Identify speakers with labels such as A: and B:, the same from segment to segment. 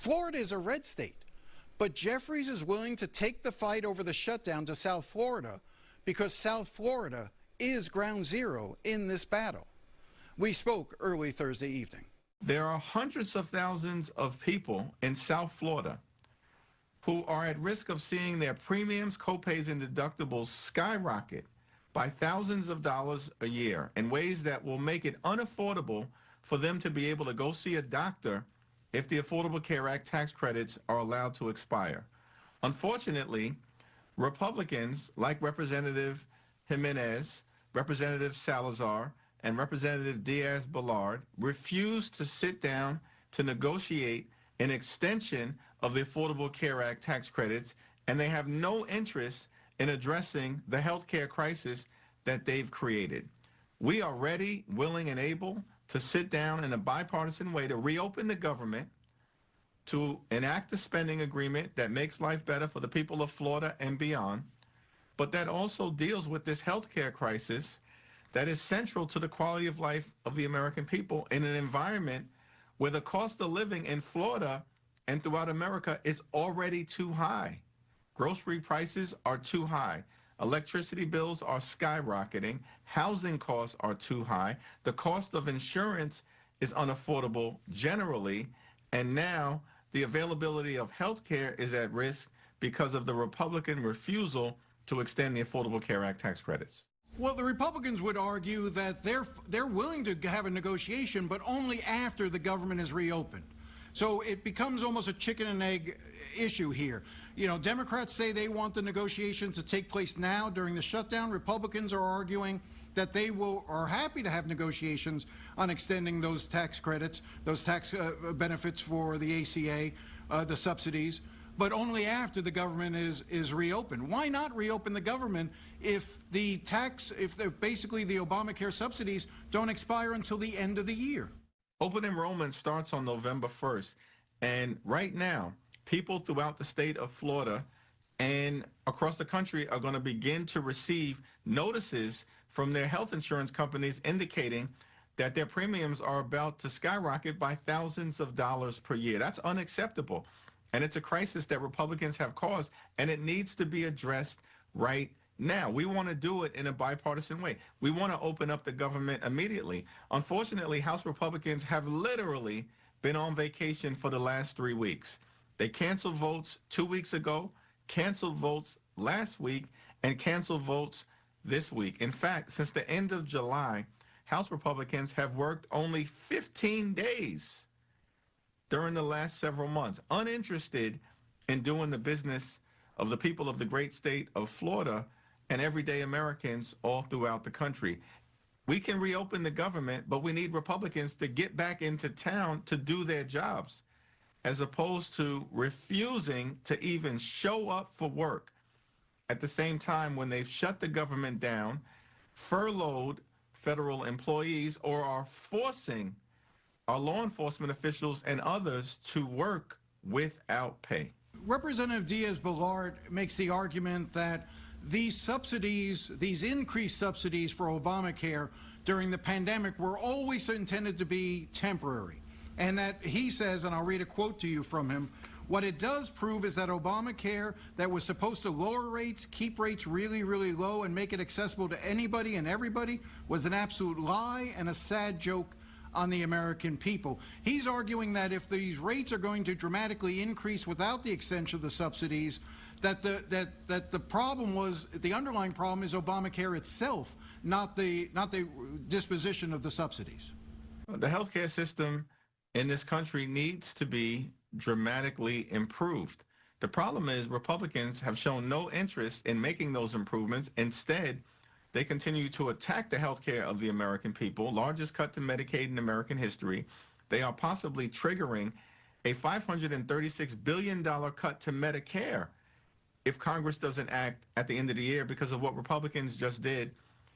A: Florida is a red state, but Jeffries is willing to take the fight over the shutdown to South Florida because South Florida is ground zero in this battle. We spoke early Thursday evening.
B: There are hundreds of thousands of people in South Florida who are at risk of seeing their premiums, copays, and deductibles skyrocket by thousands of dollars a year in ways that will make it unaffordable for them to be able to go see a doctor if the Affordable Care Act tax credits are allowed to expire. Unfortunately, Republicans like Representative Jimenez, Representative Salazar, and Representative Diaz-Balart refuse to sit down to negotiate an extension of the Affordable Care Act tax credits, and they have no interest in addressing the health care crisis that they've created. We are ready, willing, and able to sit down in a bipartisan way to reopen the government, to enact a spending agreement that makes life better for the people of Florida and beyond, but that also deals with this health care crisis that is central to the quality of life of the American people in an environment where the cost of living in Florida and throughout America is already too high. Grocery prices are too high. Electricity bills are skyrocketing. Housing costs are too high. The cost of insurance is unaffordable generally. And now the availability of health care is at risk because of the Republican refusal to extend the Affordable Care Act tax credits.
A: Well, the Republicans would argue that they're willing to have a negotiation, but only after the government is reopened. So it becomes almost a chicken and egg issue here. You know, Democrats say they want the negotiations to take place now during the shutdown. Republicans are arguing that they are happy to have negotiations on extending those tax credits, those tax benefits for the ACA, the subsidies, but only after the government is reopened. Why not reopen the government if basically the Obamacare subsidies don't expire until the end of the year?
B: Open enrollment starts on November 1st, and right now, people throughout the state of Florida and across the country are going to begin to receive notices from their health insurance companies indicating that their premiums are about to skyrocket by thousands of dollars per year. That's unacceptable, and it's a crisis that Republicans have caused, and it needs to be addressed right now. We want to do it in a bipartisan way. We want to open up the government immediately. Unfortunately, House Republicans have literally been on vacation for the last 3 weeks. They canceled votes 2 weeks ago, canceled votes last week, and canceled votes this week. In fact, since the end of July, House Republicans have worked only 15 days during the last several months, uninterested in doing the business of the people of the great state of Florida and everyday Americans all throughout the country. We can reopen the government, but we need Republicans to get back into town to do their jobs, as opposed to refusing to even show up for work at the same time when they've shut the government down, furloughed federal employees, or are forcing our law enforcement officials and others to work without pay.
A: Representative Diaz-Balart makes the argument that these subsidies, these increased subsidies for Obamacare during the pandemic were always intended to be temporary. And that he says, and I'll read a quote to you from him, what it does prove is that Obamacare that was supposed to lower rates, keep rates really, really low, and make it accessible to anybody and everybody was an absolute lie and a sad joke on the American people. He's arguing that if these rates are going to dramatically increase without the extension of the subsidies, that the problem was, the underlying problem is Obamacare itself, not the disposition of the subsidies.
B: The healthcare system in this country needs to be dramatically improved. The problem is Republicans have shown no interest in making those improvements. Instead, they continue to attack the health care of the American people, largest cut to Medicaid in American history. They are possibly triggering a $536 billion cut to Medicare if Congress doesn't act at the end of the year because of what Republicans just did,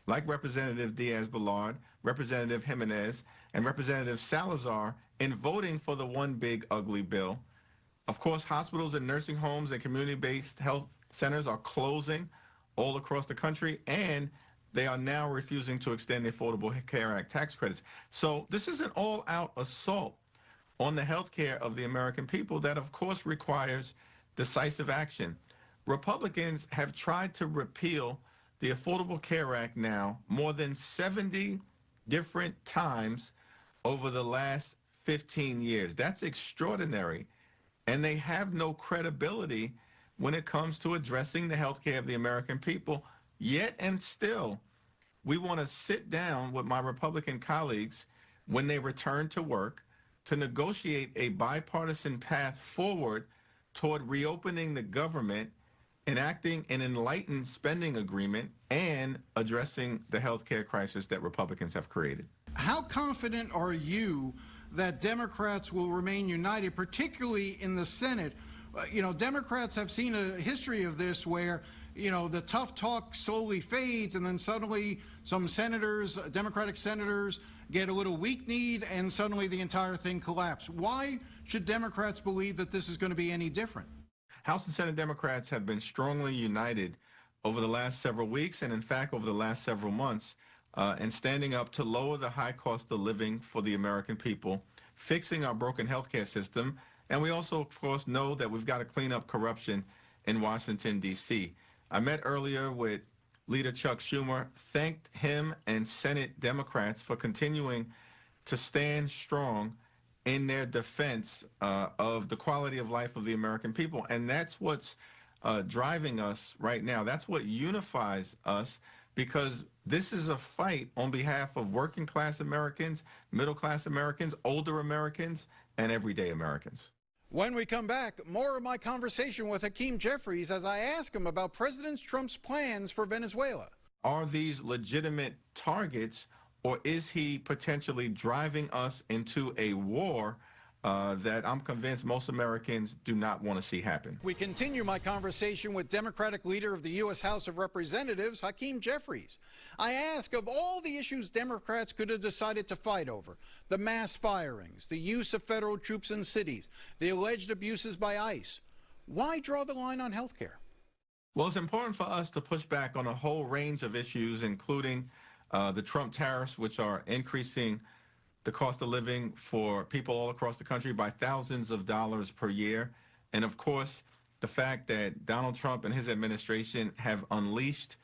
B: like Representative Diaz-Balart, Representative Jimenez, and Representative Salazar, in voting for the one big ugly bill. Of course, hospitals and nursing homes and community-based health centers are closing all across the country, and they are now refusing to extend the Affordable Care Act tax credits. So this is an all-out assault on the health care of the American people that, of course, requires decisive action. Republicans have tried to repeal the Affordable Care Act now more than 70 different times over the last 15 years. That's extraordinary. And they have no credibility when it comes to addressing the health care of the American people. Yet and still, we want to sit down with my Republican colleagues when they return to work to negotiate a bipartisan path forward toward reopening the government, enacting an enlightened spending agreement, and addressing the health care crisis that Republicans have created.
A: How confident are you that Democrats will remain united, particularly in the Senate? Democrats have seen a history of this where, the tough talk slowly fades, and then suddenly some senators, Democratic senators, get a little weak-kneed, and suddenly the entire thing collapses. Why should Democrats believe that this is going to be any different?
B: House and Senate Democrats have been strongly united over the last several weeks, and in fact, over the last several months, in standing up to lower the high cost of living for the American people, fixing our broken healthcare system, and we also, of course, know that we've got to clean up corruption in Washington, D.C. I met earlier with Leader Chuck Schumer, thanked him and Senate Democrats for continuing to stand strong in their defense of the quality of life of the American people. And that's what's driving us right now. That's what unifies us, because this is a fight on behalf of working class Americans, middle class Americans, older Americans, and everyday Americans.
A: When we come back, more of my conversation with Hakeem Jeffries as I ask him about President Trump's plans for Venezuela.
B: Are these legitimate targets, or is he potentially driving us into a war that I'm convinced most Americans do not want to see happen?
A: We continue my conversation with Democratic leader of the U.S. House of Representatives, Hakeem Jeffries. I ask, of all the issues Democrats could have decided to fight over, the mass firings, the use of federal troops in cities, the alleged abuses by ICE, why draw the line on health care?
B: Well, it's important for us to push back on a whole range of issues, including the Trump tariffs, which are increasing the cost of living for people all across the country by thousands of dollars per year. And of course, the fact that Donald Trump and his administration have unleashed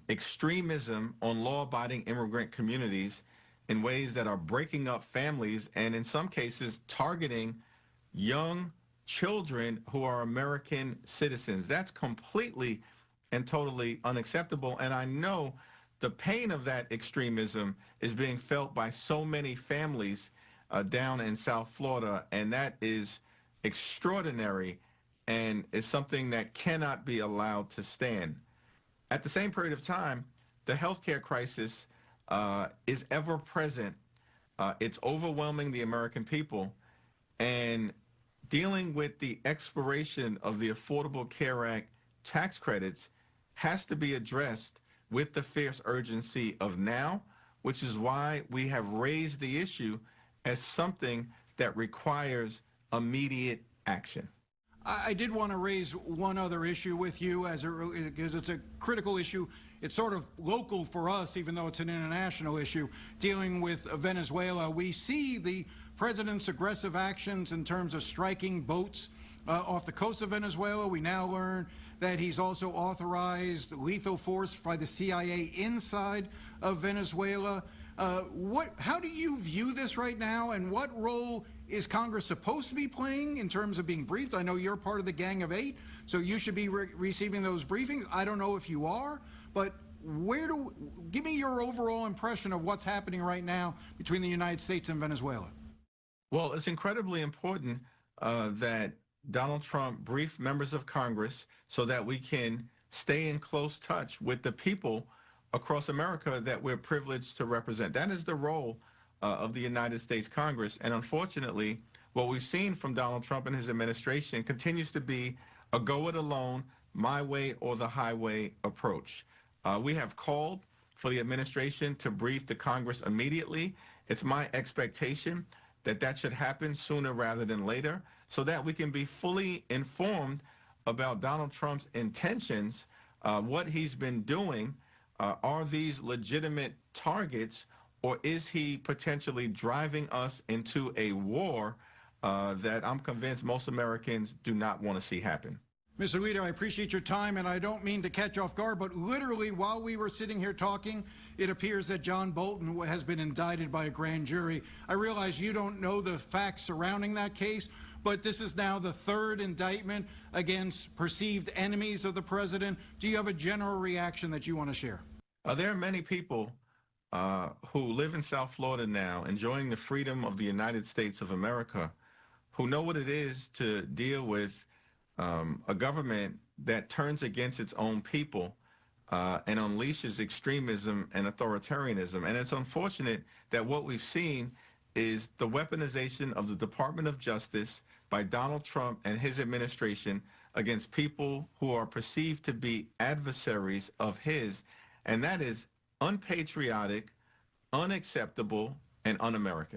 B: extremism on law-abiding immigrant communities in ways that are breaking up families, and in some cases targeting young children who are American citizens. That's completely and totally unacceptable. And I know the pain of that extremism is being felt by so many families down in South Florida, and that is extraordinary and is something that cannot be allowed to stand. At the same period of time, the healthcare crisis is ever present. It's overwhelming the American people, and dealing with the expiration of the Affordable Care Act tax credits has to be addressed with the fierce urgency of now, which is why we have raised the issue as something that requires immediate action.
A: I did want to raise one other issue with you because it's a critical issue. It's sort of local for us, even though it's an international issue, dealing with Venezuela. We see the president's aggressive actions in terms of striking boats off the coast of Venezuela. We now learn that he's also authorized lethal force by the CIA inside of Venezuela. How do you view this right now, and what role is Congress supposed to be playing in terms of being briefed? I know you're part of the Gang of Eight, so you should be receiving those briefings. I don't know if you are, but give me your overall impression of what's happening right now between the United States and Venezuela.
B: Well, it's incredibly important that Donald Trump brief members of Congress so that we can stay in close touch with the people across America that we're privileged to represent. That is the role of the United States Congress. And unfortunately, what we've seen from Donald Trump and his administration continues to be a go it alone, my way or the highway approach. We have called for the administration to brief the Congress immediately. It's my expectation that that should happen sooner rather than later, so that we can be fully informed about Donald Trump's intentions, what he's been doing. Are these legitimate targets, or is he potentially driving us into a war that I'm convinced most Americans do not want to see happen?
A: Mr. Leader, I appreciate your time, and I don't mean to catch off guard, but literally while we were sitting here talking, it appears that John Bolton has been indicted by a grand jury. I realize you don't know the facts surrounding that case, but this is now the third indictment against perceived enemies of the president. Do you have a general reaction that you want to share?
B: There are many people who live in South Florida now, enjoying the freedom of the United States of America, who know what it is to deal with a government that turns against its own people and unleashes extremism and authoritarianism. And it's unfortunate that what we've seen is the weaponization of the Department of Justice by Donald Trump and his administration against people who are perceived to be adversaries of his. And that is unpatriotic, unacceptable, and un-American.